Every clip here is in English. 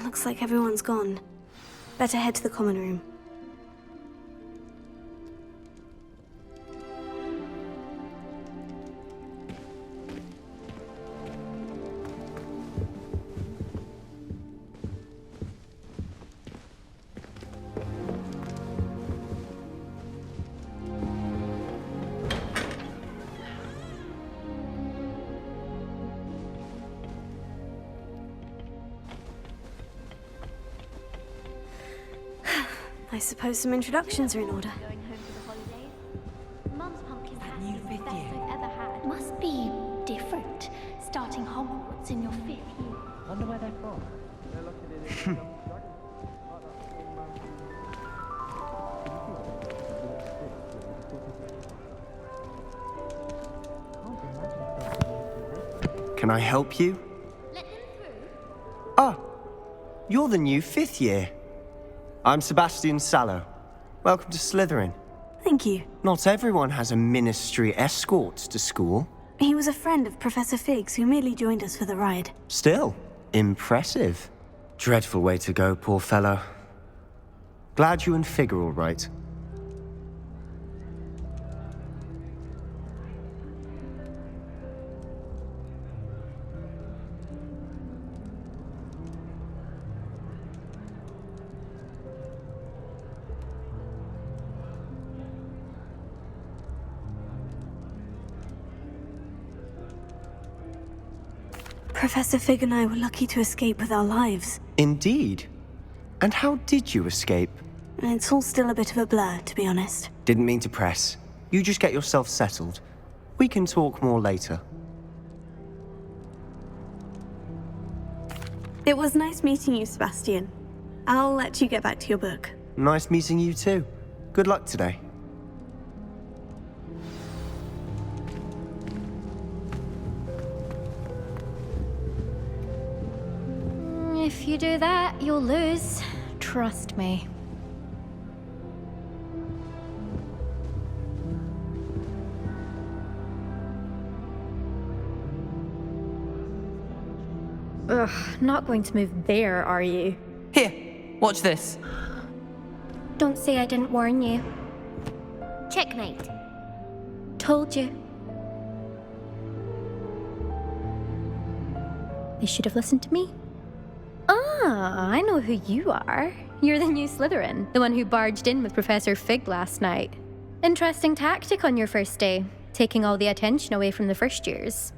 Looks like everyone's gone. Better head to the common room. I suppose some introductions are in order. Going home for the holidays. Mum's pumpkin patch is the best I've ever had. Must be different, starting Hogwarts in your 5th year. Wonder where they're from. Can I help you? Let them through. Ah, you're the new 5th year. I'm Sebastian Sallow. Welcome to Slytherin. Thank you. Not everyone has a ministry escort to school. He was a friend of Professor Fig's who merely joined us for the ride. Still, impressive. Dreadful way to go, poor fellow. Glad you and Fig are all right. Professor Fig and I were lucky to escape with our lives. Indeed. And how did you escape? It's all still a bit of a blur, to be honest. Didn't mean to press. You just get yourself settled. We can talk more later. It was nice meeting you, Sebastian. I'll let you get back to your book. Nice meeting you too. Good luck today. If you do that, you'll lose. Trust me. Ugh, not going to move there, are you? Here, watch this. Don't say I didn't warn you. Checkmate. Told you. They should have listened to me. Ah, I know who you are. You're the new Slytherin, the one who barged in with Professor Fig last night. Interesting tactic on your first day, taking all the attention away from the first years.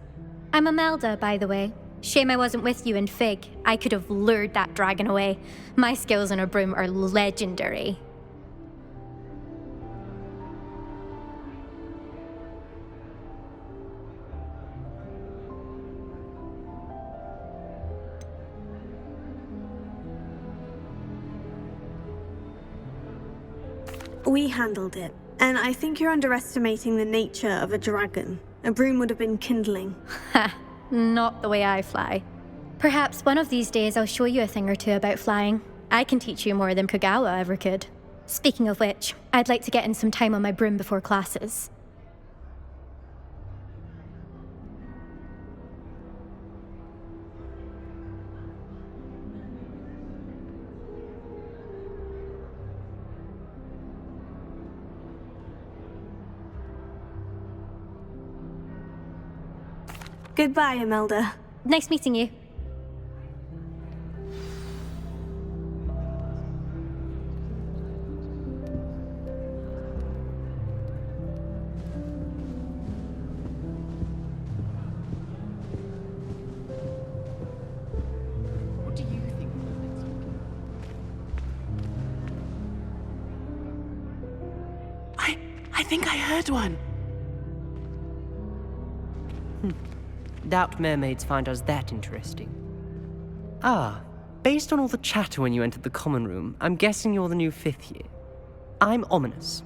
I'm Imelda, by the way. Shame I wasn't with you in Fig. I could have lured that dragon away. My skills on a broom are legendary. We handled it, and I think you're underestimating the nature of a dragon. A broom would have been kindling. Ha, not the way I fly. Perhaps one of these days I'll show you a thing or two about flying. I can teach you more than Kagawa ever could. Speaking of which, I'd like to get in some time on my broom before classes. Goodbye, Imelda. Nice meeting you. What do you think? I think I heard one. Doubt mermaids find us that interesting. Ah, based on all the chatter when you entered the common room, I'm guessing you're the new 5th year. I'm Ominous.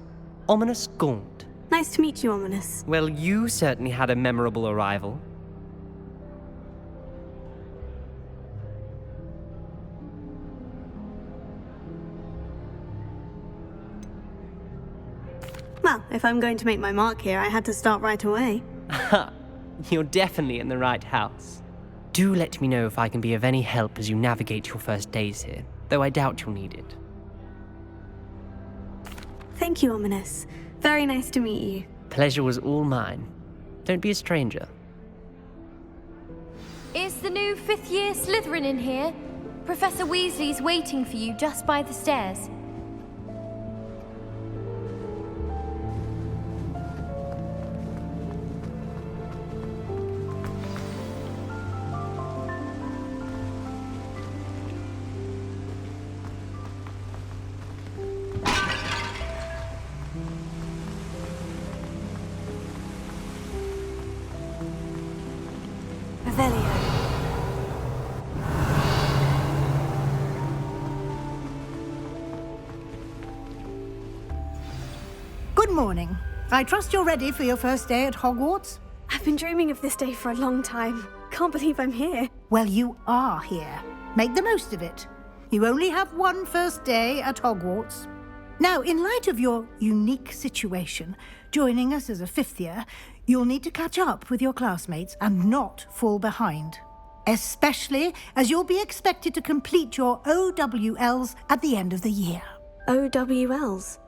Ominous Gaunt. Nice to meet you, Ominous. Well, you certainly had a memorable arrival. Well, if I'm going to make my mark here, I had to start right away. You're definitely in the right house. Do let me know if I can be of any help as you navigate your first days here, though I doubt you'll need it. Thank you, Ominous. Very nice to meet you. Pleasure was all mine. Don't be a stranger. Is the new fifth-year Slytherin in here? Professor Weasley's waiting for you just by the stairs. Revelio. Good morning. I trust you're ready for your first day at Hogwarts? I've been dreaming of this day for a long time. Can't believe I'm here. Well, you are here. Make the most of it. You only have one first day at Hogwarts. Now, in light of your unique situation, joining us as a fifth year, you'll need to catch up with your classmates and not fall behind. Especially as you'll be expected to complete your OWLs at the end of the year. OWLs?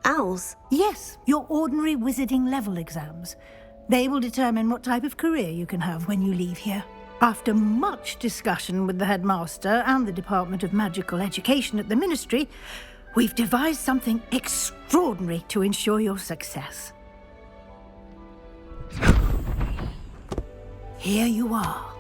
Owls? Yes, your ordinary wizarding level exams. They will determine what type of career you can have when you leave here. After much discussion with the headmaster and the Department of Magical Education at the Ministry, we've devised something extraordinary to ensure your success. Here you are.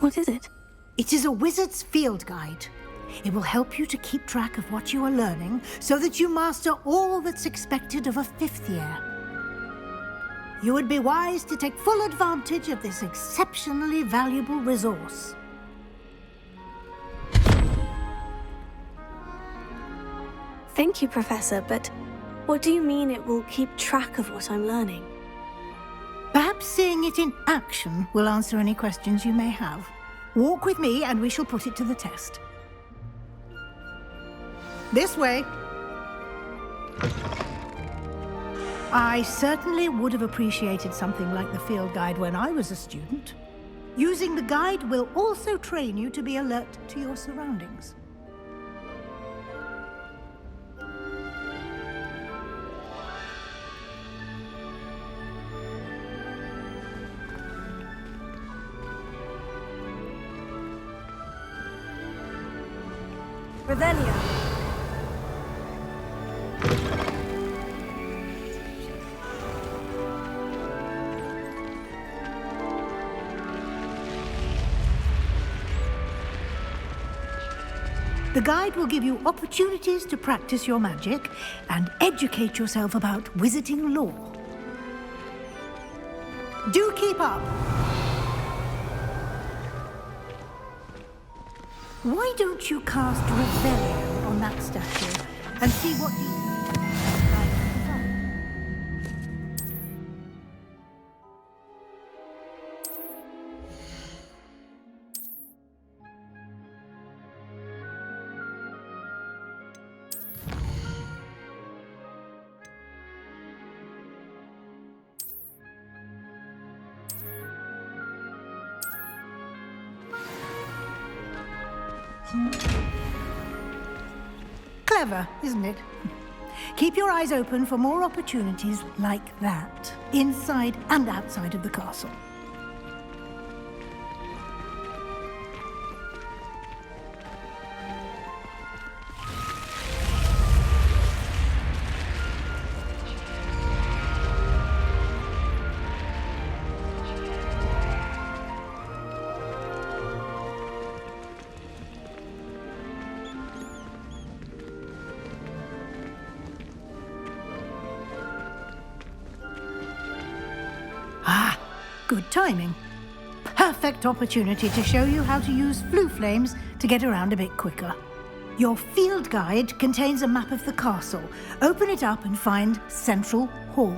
What is it? It is a wizard's field guide. It will help you to keep track of what you are learning so that you master all that's expected of a fifth year. You would be wise to take full advantage of this exceptionally valuable resource. Thank you, Professor, but what do you mean it will keep track of what I'm learning? Perhaps seeing it in action will answer any questions you may have. Walk with me and we shall put it to the test. This way. I certainly would have appreciated something like the field guide when I was a student. Using the guide will also train you to be alert to your surroundings. Revelio. The guide will give you opportunities to practice your magic and educate yourself about wizarding lore. Do keep up! Why don't you cast Revelio on that statue and see what the... Clever, isn't it? Keep your eyes open for more opportunities like that, inside and outside of the castle. Good timing. Perfect opportunity to show you how to use flue flames to get around a bit quicker. Your field guide contains a map of the castle. Open it up and find Central Hall.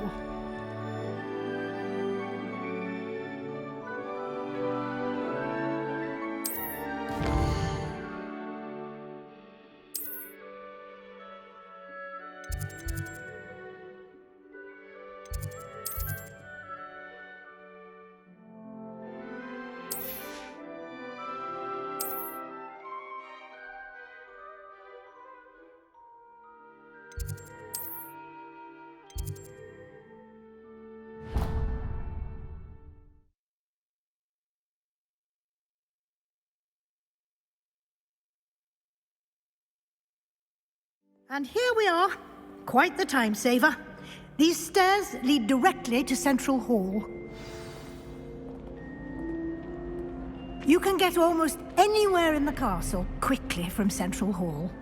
And here we are. Quite the time saver. These stairs lead directly to Central Hall. You can get almost anywhere in the castle quickly from Central Hall.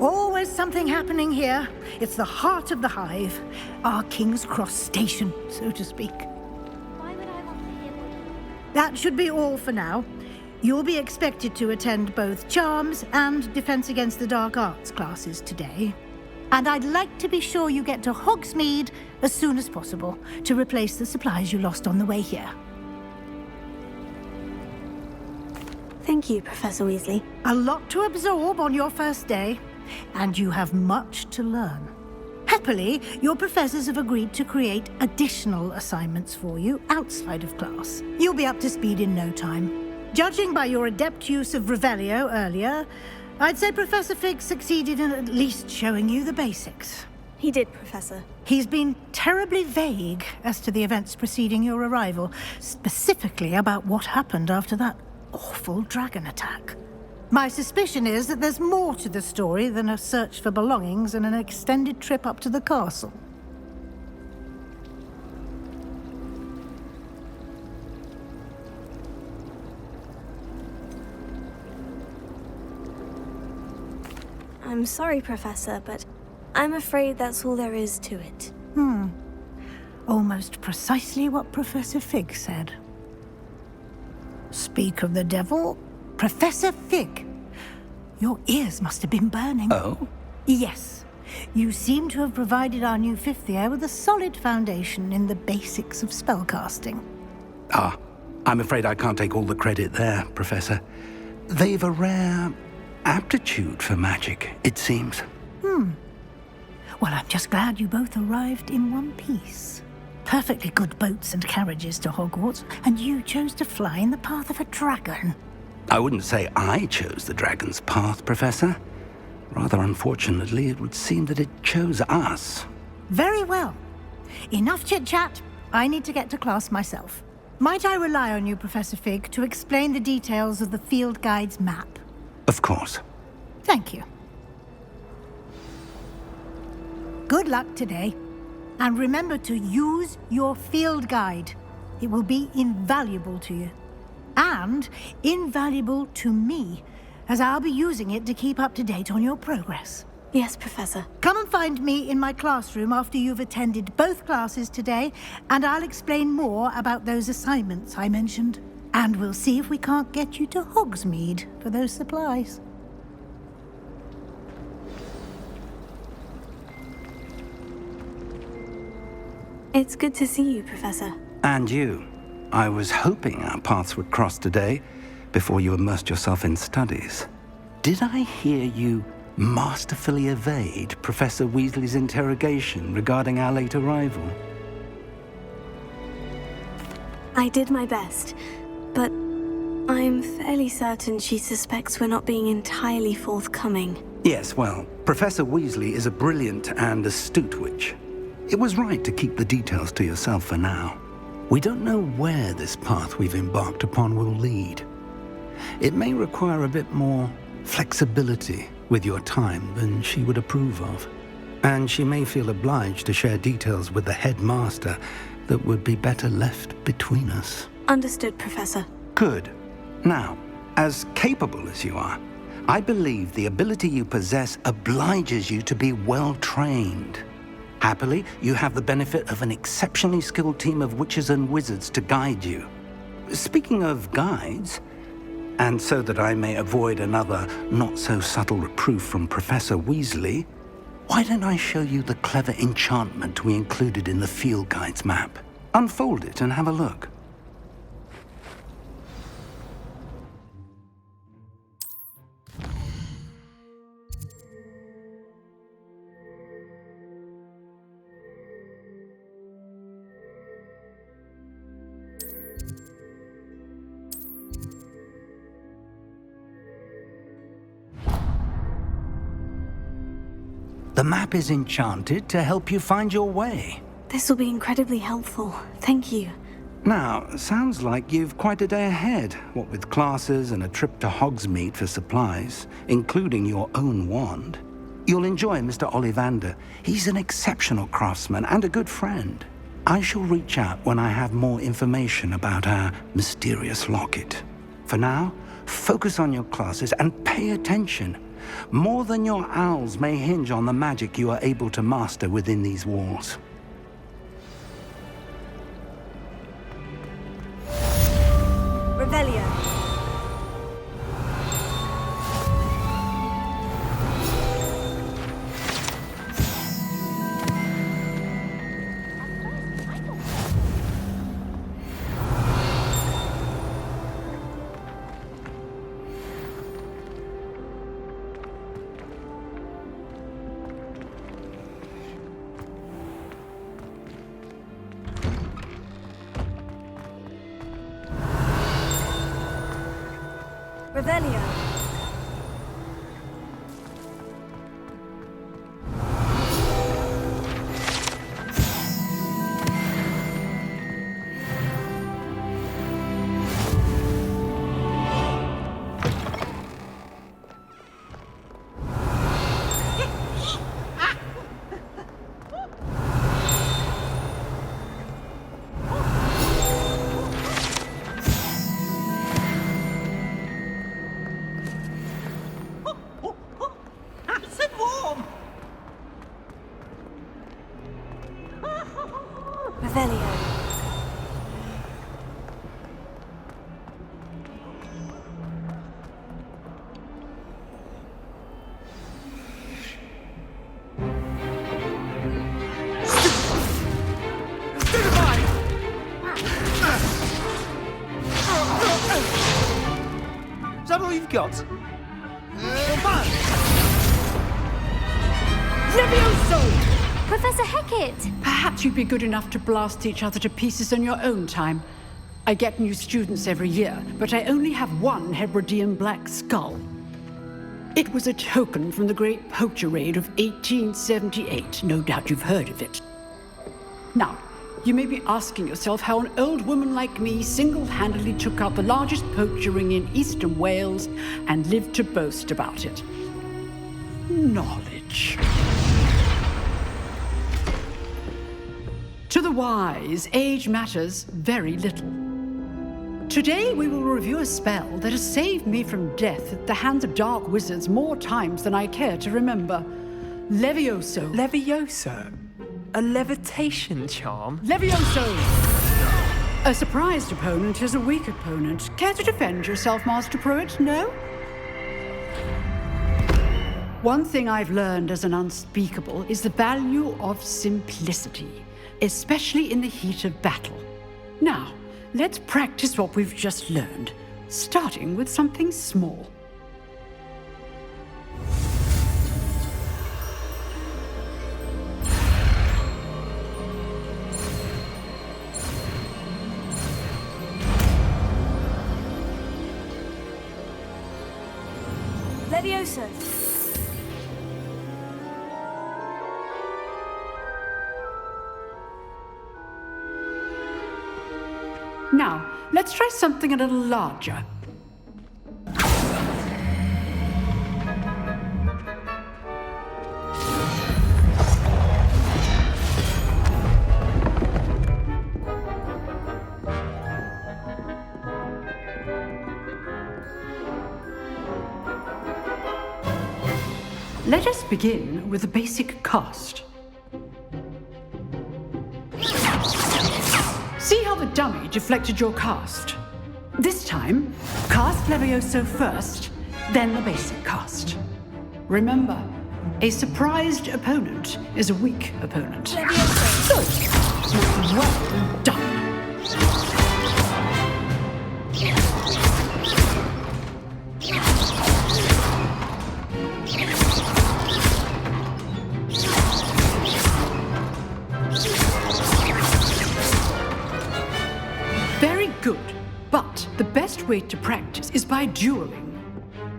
Always something happening here. It's the heart of the hive. Our King's Cross station, so to speak. Why would I want to hear more? That should be all for now. You'll be expected to attend both Charms and Defense Against the Dark Arts classes today. And I'd like to be sure you get to Hogsmeade as soon as possible to replace the supplies you lost on the way here. Thank you, Professor Weasley. A lot to absorb on your first day, and you have much to learn. Happily, your professors have agreed to create additional assignments for you outside of class. You'll be up to speed in no time. Judging by your adept use of Revelio earlier, I'd say Professor Fig succeeded in at least showing you the basics. He did, Professor. He's been terribly vague as to the events preceding your arrival, specifically about what happened after that awful dragon attack. My suspicion is that there's more to the story than a search for belongings and an extended trip up to the castle. I'm sorry, Professor, but I'm afraid that's all there is to it. Almost precisely what Professor Fig said. Speak of the devil, Professor Fig. Your ears must have been burning. Oh? Yes. You seem to have provided our new fifth year with a solid foundation in the basics of spellcasting. Ah, I'm afraid I can't take all the credit there, Professor. They've a rare aptitude for magic, it seems. Well, I'm just glad you both arrived in one piece. Perfectly good boats and carriages to Hogwarts, and you chose to fly in the path of a dragon. I wouldn't say I chose the dragon's path, Professor. Rather unfortunately, it would seem that it chose us. Very well. Enough chit-chat. I need to get to class myself. Might I rely on you, Professor Fig, to explain the details of the field guide's map? Of course. Thank you. Good luck today. And remember to use your field guide. It will be invaluable to you. And invaluable to me, as I'll be using it to keep up to date on your progress. Yes, Professor. Come and find me in my classroom after you've attended both classes today, and I'll explain more about those assignments I mentioned. And we'll see if we can't get you to Hogsmeade for those supplies. It's good to see you, Professor. And you. I was hoping our paths would cross today, before you immersed yourself in studies. Did I hear you masterfully evade Professor Weasley's interrogation regarding our late arrival? I did my best, but I'm fairly certain she suspects we're not being entirely forthcoming. Yes, well, Professor Weasley is a brilliant and astute witch. It was right to keep the details to yourself for now. We don't know where this path we've embarked upon will lead. It may require a bit more flexibility with your time than she would approve of. And she may feel obliged to share details with the headmaster that would be better left between us. Understood, Professor. Good. Now, as capable as you are, I believe the ability you possess obliges you to be well trained. Happily, you have the benefit of an exceptionally skilled team of witches and wizards to guide you. Speaking of guides, and so that I may avoid another not-so-subtle reproof from Professor Weasley, why don't I show you the clever enchantment we included in the field guide's map? Unfold it and have a look. The map is enchanted to help you find your way. This will be incredibly helpful. Thank you. Now, sounds like you've quite a day ahead, what with classes and a trip to Hogsmeade for supplies, including your own wand. You'll enjoy Mr. Ollivander. He's an exceptional craftsman and a good friend. I shall reach out when I have more information about our mysterious locket. For now, focus on your classes and pay attention. More than your owls may hinge on the magic you are able to master within these walls. Revelio. Revelio. Revelio. Is that all you've got? Levioso! Professor Hecat! Perhaps you'd be good enough to blast each other to pieces on your own time. I get new students every year, but I only have one Hebridean black skull. It was a token from the Great Poacher Raid of 1878. No doubt you've heard of it. Now, you may be asking yourself how an old woman like me single-handedly took out the largest poacher ring in eastern Wales and lived to boast about it. Knowledge. To the wise, age matters very little. Today we will review a spell that has saved me from death at the hands of dark wizards more times than I care to remember. Levioso. Levioso? A levitation charm? Levioso! A surprised opponent is a weak opponent. Care to defend yourself, Master Pruitt? No? One thing I've learned as an unspeakable is the value of simplicity, especially in the heat of battle. Now, let's practice what we've just learned, starting with something small. Levioso. Now, let's try something a little larger. Let us begin with the basic cast. See how the dummy deflected your cast? This time, cast Levioso first, then the basic cast. Remember, a surprised opponent is a weak opponent. Good. Well done. Very good. But the best way to practice is by dueling.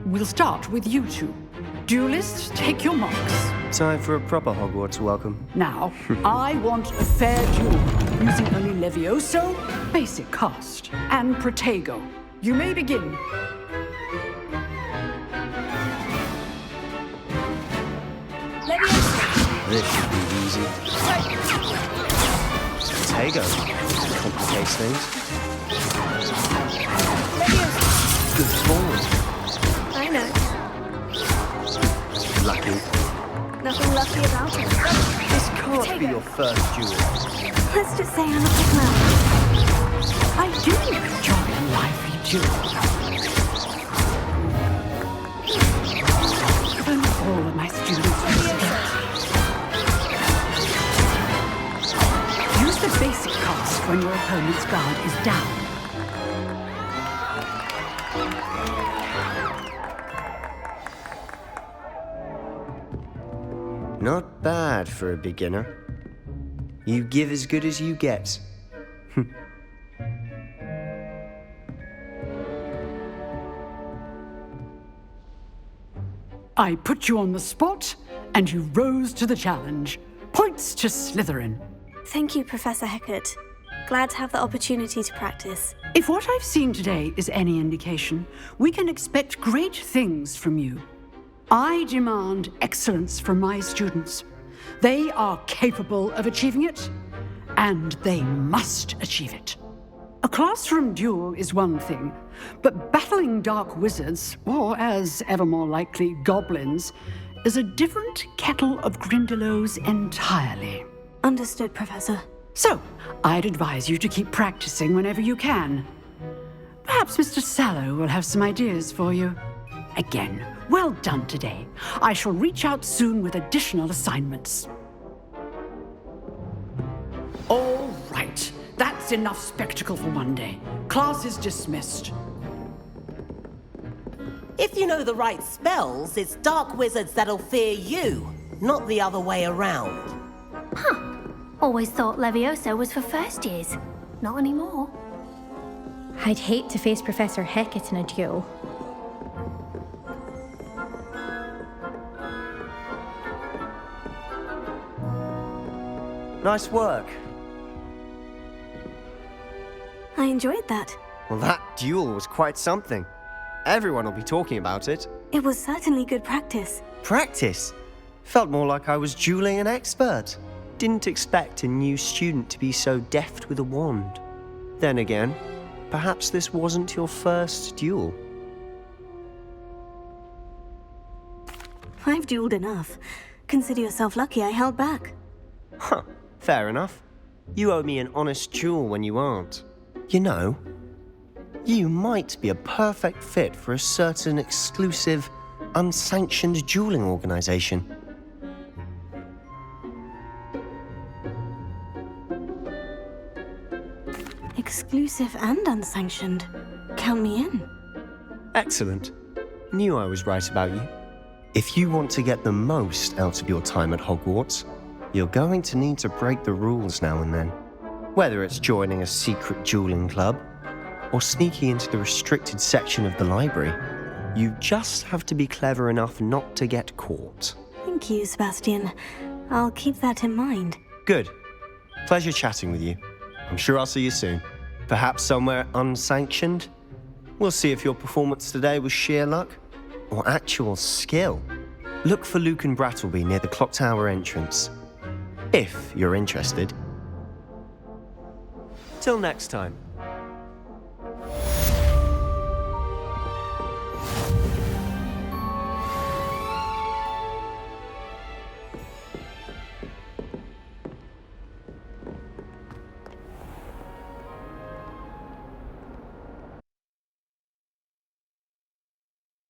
We'll start with you two. Duelists, take your marks. Time for a proper Hogwarts welcome. Now, I want a fair duel, using only Levioso, basic cast, and Protego. You may begin. This should be easy. Tego complicates things. Good forward. I know. Lucky. Nothing lucky about it. This can't be your first duel. Let's just say I'm a big man. I do enjoy a lively duel. If only all of my students would start. Use the basic cast when your opponent's guard is down. Not bad for a beginner. You give as good as you get. I put you on the spot, and you rose to the challenge. Points to Slytherin. Thank you, Professor Hecat. Glad to have the opportunity to practice. If what I've seen today is any indication, we can expect great things from you. I demand excellence from my students. They are capable of achieving it, and they must achieve it. A classroom duel is one thing, but battling dark wizards, or as ever more likely, goblins, is a different kettle of Grindylows entirely. Understood, Professor. So, I'd advise you to keep practicing whenever you can. Perhaps Mr. Sallow will have some ideas for you. Again, well done today. I shall reach out soon with additional assignments. All right. That's enough spectacle for one day. Class is dismissed. If you know the right spells, it's dark wizards that'll fear you, not the other way around. Always thought Levioso was for first years. Not anymore. I'd hate to face Professor Hecat in a duel. Nice work. I enjoyed that. Well, that duel was quite something. Everyone will be talking about it. It was certainly good practice. Practice? Felt more like I was dueling an expert. Didn't expect a new student to be so deft with a wand. Then again, perhaps this wasn't your first duel. I've dueled enough. Consider yourself lucky I held back. Huh, fair enough. You owe me an honest duel when you aren't. You know, you might be a perfect fit for a certain exclusive, unsanctioned dueling organization. Exclusive and unsanctioned. Count me in. Excellent. Knew I was right about you. If you want to get the most out of your time at Hogwarts, you're going to need to break the rules now and then. Whether it's joining a secret dueling club, or sneaking into the restricted section of the library, you just have to be clever enough not to get caught. Thank you, Sebastian. I'll keep that in mind. Good. Pleasure chatting with you. I'm sure I'll see you soon. Perhaps somewhere unsanctioned? We'll see if your performance today was sheer luck or actual skill. Look for Luke and Brattleby near the clock tower entrance, if you're interested. Till next time.